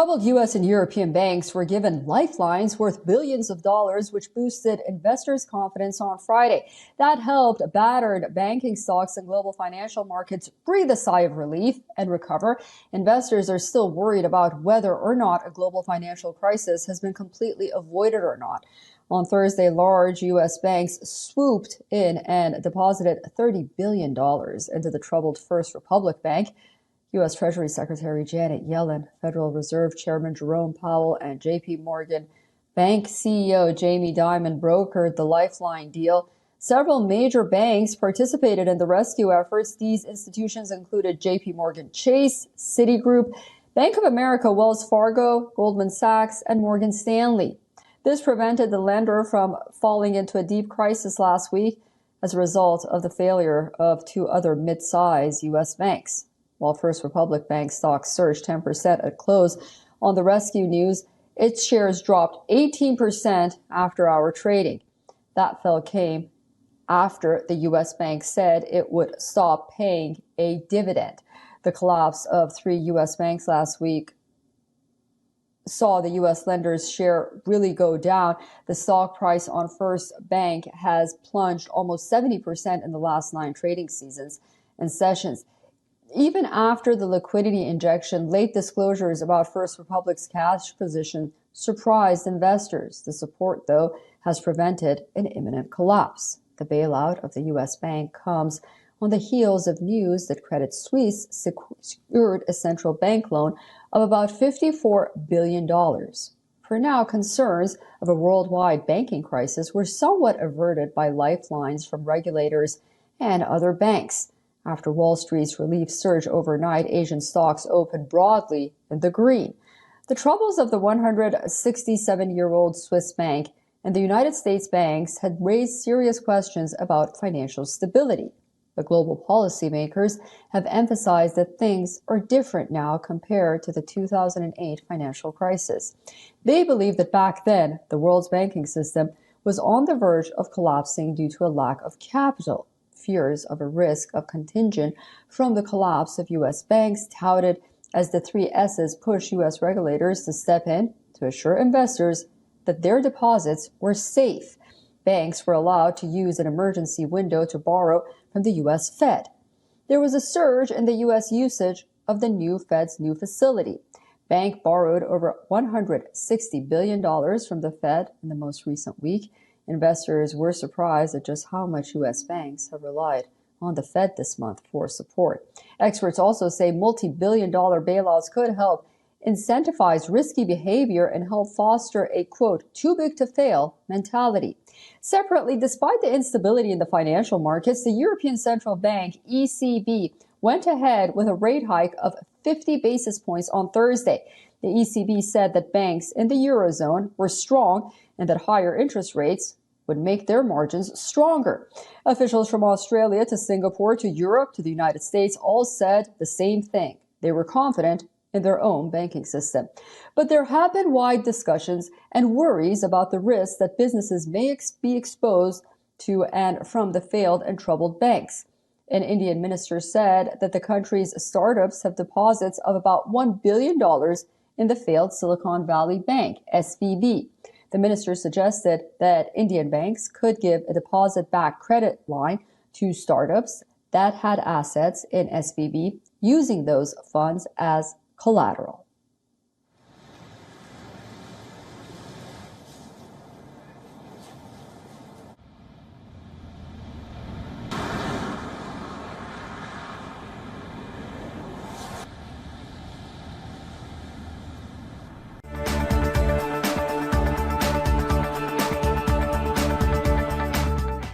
Troubled U.S. and European banks were given lifelines worth billions of dollars, which boosted investors' confidence on Friday. That helped battered banking stocks and global financial markets breathe a sigh of relief and recover. Investors are still worried about whether or not a global financial crisis has been completely avoided or not. On Thursday, large U.S. banks swooped in and deposited $30 billion into the troubled First Republic Bank. U.S. Treasury Secretary Janet Yellen, Federal Reserve Chairman Jerome Powell, and J.P. Morgan Bank CEO Jamie Dimon brokered the lifeline deal. Several major banks participated in the rescue efforts. These institutions included J.P. Morgan Chase, Citigroup, Bank of America, Wells Fargo, Goldman Sachs, and Morgan Stanley. This prevented the lender from falling into a deep crisis last week as a result of the failure of two other mid-size U.S. banks. While First Republic Bank stocks surged 10% at close on the rescue news, its shares dropped 18% after hour trading. That fall came after the U.S. bank said it would stop paying a dividend. The collapse of three U.S. banks last week saw the U.S. lender's share really go down. The stock price on First Bank has plunged almost 70% in the last 9 trading seasons and sessions. Even after the liquidity injection, late disclosures about First Republic's cash position surprised investors. The support, though, has prevented an imminent collapse. The bailout of the U.S. bank comes on the heels of news that Credit Suisse secured a central bank loan of about $54 billion. For now, concerns of a worldwide banking crisis were somewhat averted by lifelines from regulators and other banks. After Wall Street's relief surge overnight, Asian stocks opened broadly in the green. The troubles of the 167-year-old Swiss bank and the United States banks had raised serious questions about financial stability. But global policymakers have emphasized that things are different now compared to the 2008 financial crisis. They believe that back then, the world's banking system was on the verge of collapsing due to a lack of capital. Fears of a risk of contagion from the collapse of U.S. banks touted as the 3 S's push U.S. regulators to step in to assure investors that their deposits were safe. Banks were allowed to use an emergency window to borrow from the U.S. Fed. There was a surge in the U.S. usage of the new Fed's new facility. Bank borrowed over $160 billion from the Fed in the most recent week. Investors were surprised at just how much U.S. banks have relied on the Fed this month for support. Experts also say multi-billion-dollar bailouts could help incentivize risky behavior and help foster a, quote, too big to fail mentality. Separately, despite the instability in the financial markets, the European Central Bank, ECB, went ahead with a rate hike of 50 basis points on Thursday. The ECB said that banks in the Eurozone were strong and that higher interest rates would make their margins stronger. Officials from Australia to Singapore to Europe to the United States all said the same thing. They were confident in their own banking system. But there have been wide discussions and worries about the risks that businesses may be exposed to and from the failed and troubled banks. An Indian minister said that the country's startups have deposits of about $1 billion in the failed Silicon Valley Bank, SVB. The minister suggested that Indian banks could give a deposit-backed credit line to startups that had assets in SVB, using those funds as collateral.